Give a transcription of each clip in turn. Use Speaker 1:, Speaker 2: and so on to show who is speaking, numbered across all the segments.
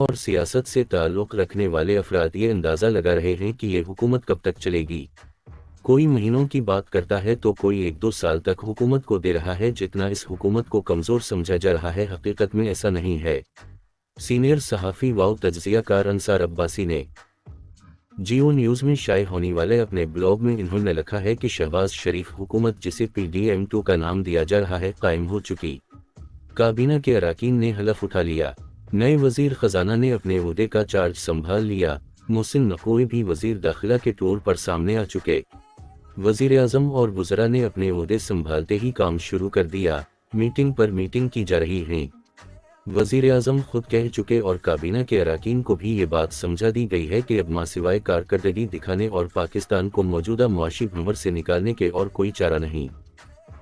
Speaker 1: اور سیاست سے تعلق رکھنے والے افراد یہ اندازہ لگا رہے ہیں کہ یہ حکومت کب تک چلے گی۔ کوئی مہینوں کی بات کرتا ہے تو کوئی 1-2 سال تک حکومت کو دے رہا ہے۔ جتنا اس حکومت کو کمزور سمجھا جا رہا ہے، حقیقت میں ایسا نہیں ہے۔ سینئر صحافی و تجزیہ کار انصار عباسی نے جیو نیوز میں شائع ہونے والے اپنے بلاگ میں انہوں نے لکھا ہے کہ شہباز شریف حکومت، جسے PDM2 کا نام دیا جا رہا ہے، قائم ہو چکی۔ کابینہ کے اراکین نے حلف اٹھا لیا۔ نئے وزیر خزانہ نے اپنے عہدے کا چارج سنبھال لیا۔ محسن نقوی بھی وزیر داخلہ کے طور پر سامنے آ چکے۔ وزیر اعظم اور وزراء نے اپنے عہدے سنبھالتے ہی کام شروع کر دیا۔ میٹنگ پر میٹنگ کی جا رہی ہیں۔ وزیر اعظم خود کہہ چکے اور کابینہ کے اراکین کو بھی یہ بات سمجھا دی گئی ہے کہ اب ماں سوائے کارکردگی دکھانے اور پاکستان کو موجودہ معاشی بھنور سے نکالنے کے اور کوئی چارہ نہیں۔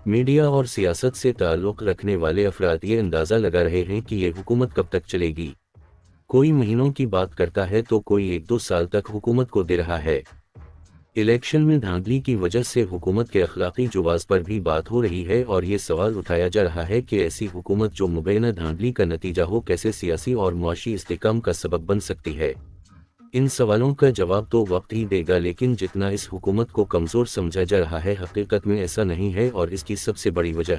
Speaker 1: میڈیا اور سیاست سے تعلق رکھنے والے افراد یہ اندازہ لگا رہے ہیں کہ یہ حکومت کب تک چلے گی۔ کوئی مہینوں کی بات کرتا ہے تو کوئی 1-2 سال تک حکومت کو دے رہا ہے۔ الیکشن میں دھاندلی کی وجہ سے حکومت کے اخلاقی جواز پر بھی بات ہو رہی ہے اور یہ سوال اٹھایا جا رہا ہے کہ ایسی حکومت جو مبینہ دھاندلی کا نتیجہ ہو، کیسے سیاسی اور معاشی استحکام کا سبب بن سکتی ہے۔ ان سوالوں کا جواب تو وقت ہی دے گا، لیکن جتنا اس حکومت کو کمزور سمجھا جا رہا ہے، حقیقت میں ایسا نہیں ہے، اور اس کی سب سے بڑی وجہ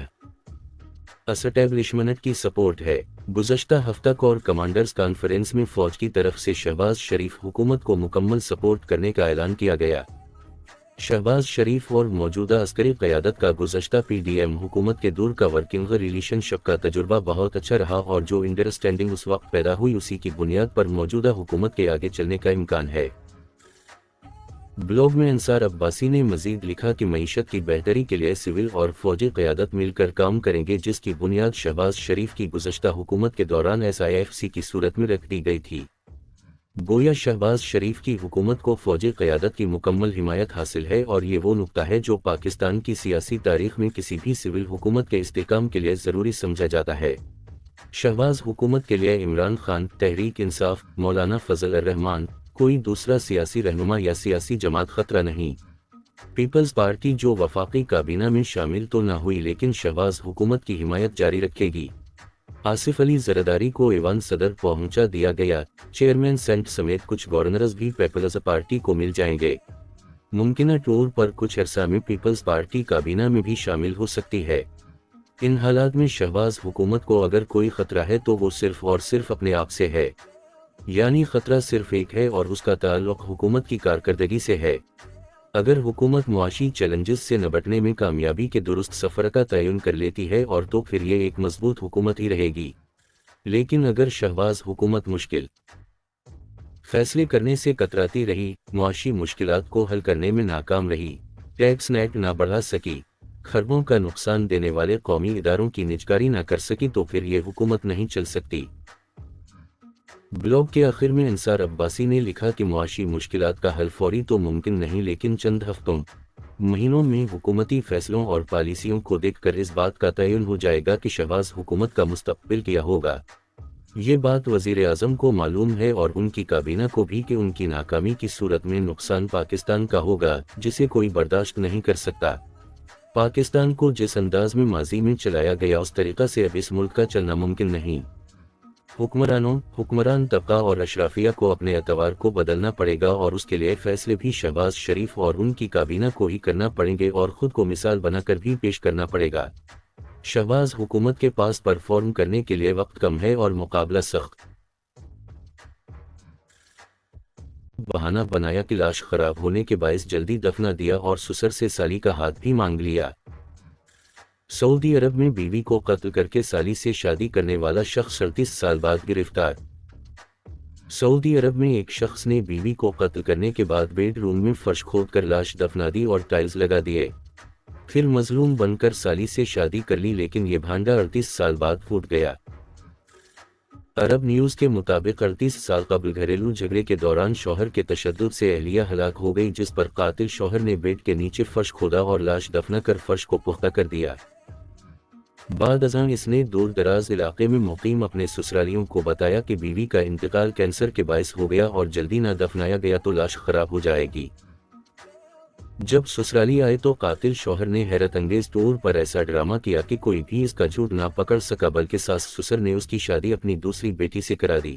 Speaker 1: اسٹیبلشمنٹ کی سپورٹ ہے۔ گزشتہ ہفتہ کور کمانڈرز کانفرنس میں فوج کی طرف سے شہباز شریف حکومت کو مکمل سپورٹ کرنے کا اعلان کیا گیا۔ شہباز شریف اور موجودہ عسکری قیادت کا گزشتہ PDM حکومت کے دور کا ورکنگ ریلیشن شپ کا تجربہ بہت اچھا رہا، اور جو انڈرسٹینڈنگ اس وقت پیدا ہوئی، اسی کی بنیاد پر موجودہ حکومت کے آگے چلنے کا امکان ہے۔ بلاگ میں انصار عباسی نے مزید لکھا کہ معیشت کی بہتری کے لیے سول اور فوجی قیادت مل کر کام کریں گے، جس کی بنیاد شہباز شریف کی گزشتہ حکومت کے دوران SIFC کی صورت میں رکھ دی گئی تھی۔ گویا شہباز شریف کی حکومت کو فوجی قیادت کی مکمل حمایت حاصل ہے، اور یہ وہ نقطہ ہے جو پاکستان کی سیاسی تاریخ میں کسی بھی سول حکومت کے استحکام کے لیے ضروری سمجھا جاتا ہے۔ شہباز حکومت کے لیے عمران خان، تحریک انصاف، مولانا فضل الرحمان، کوئی دوسرا سیاسی رہنما یا سیاسی جماعت خطرہ نہیں۔ پیپلز پارٹی جو وفاقی کابینہ میں شامل تو نہ ہوئی، لیکن شہباز حکومت کی حمایت جاری رکھے گی۔ آصف علی زرداری کو ایوان صدر پہنچا دیا گیا۔ چیئرمین سینٹ سمیت کچھ گورنرز بھی پیپلز پارٹی کو مل جائیں گے۔ ممکنہ طور پر کچھ عرصہ میں پیپلز پارٹی کابینہ میں بھی شامل ہو سکتی ہے۔ ان حالات میں شہباز حکومت کو اگر کوئی خطرہ ہے تو وہ صرف اور صرف اپنے آپ سے ہے، یعنی خطرہ صرف ایک ہے اور اس کا تعلق حکومت کی کارکردگی سے ہے۔ اگر حکومت معاشی چیلنجز سے نمٹنے میں کامیابی کے درست سفر کا تعین کر لیتی ہے اور تو پھر یہ ایک مضبوط حکومت ہی رہے گی، لیکن اگر شہباز حکومت مشکل فیصلے کرنے سے کتراتی رہی، معاشی مشکلات کو حل کرنے میں ناکام رہی، ٹیکس نیٹ نہ بڑھا سکی، خربوں کا نقصان دینے والے قومی اداروں کی نجکاری نہ کر سکی، تو پھر یہ حکومت نہیں چل سکتی۔ بلاگ کے آخر میں انصار عباسی نے لکھا کہ معاشی مشکلات کا حل فوری تو ممکن نہیں، لیکن چند ہفتوں، مہینوں میں حکومتی فیصلوں اور پالیسیوں کو دیکھ کر اس بات کا تعین ہو جائے گا کہ شہباز حکومت کا مستقبل کیا ہوگا۔ یہ بات وزیر اعظم کو معلوم ہے اور ان کی کابینہ کو بھی کہ ان کی ناکامی کی صورت میں نقصان پاکستان کا ہوگا، جسے کوئی برداشت نہیں کر سکتا۔ پاکستان کو جس انداز میں ماضی میں چلایا گیا، اس طریقہ سے اب اس ملک کا چلنا ممکن نہیں۔ حکمران طبقہ اور اشرافیہ کو اپنے اعتبار کو بدلنا پڑے گا، اور اس کے لیے فیصلے بھی شہباز شریف اور ان کی کابینہ کو ہی کرنا پڑیں گے، اور خود کو مثال بنا کر بھی پیش کرنا پڑے گا۔ شہباز حکومت کے پاس پرفارم کرنے کے لیے وقت کم ہے اور مقابلہ سخت۔ بہانہ بنایا کہ لاش خراب ہونے کے باعث جلدی دفنا دیا اور سسر سے سالی کا ہاتھ بھی مانگ لیا۔ سعودی عرب میں بیوی کو قتل کر کے سالی سے شادی کرنے والا شخص 38 سال بعد گرفتار۔ سعودی عرب میں ایک شخص نے بیوی کو قتل کرنے کے بعد بیڈ روم میں فرش کھود کر لاش دفنا دی اور ٹائلز لگا دیے، پھر مظلوم بن کر سالی سے شادی کر لی، لیکن یہ بھانڈا 38 سال بعد پھوٹ گیا۔ عرب نیوز کے مطابق 38 سال قبل گھریلو جھگڑے کے دوران شوہر کے تشدد سے اہلیہ ہلاک ہو گئی، جس پر قاتل شوہر نے بیڈ کے نیچے فرش کھودا اور لاش دفنا کر فرش کو پختہ کر دیا۔ بعد ازاں اس نے دور دراز علاقے میں مقیم اپنے سسرالیوں کو بتایا کہ بیوی کا انتقال کینسر کے باعث ہو گیا اور جلدی نہ دفنایا گیا تو لاش خراب ہو جائے گی۔ جب سسرالی آئے تو قاتل شوہر نے حیرت انگیز طور پر ایسا ڈرامہ کیا کہ کوئی بھی اس کا جھوٹ نہ پکڑ سکا، بلکہ ساس سسر نے اس کی شادی اپنی دوسری بیٹی سے کرا دی۔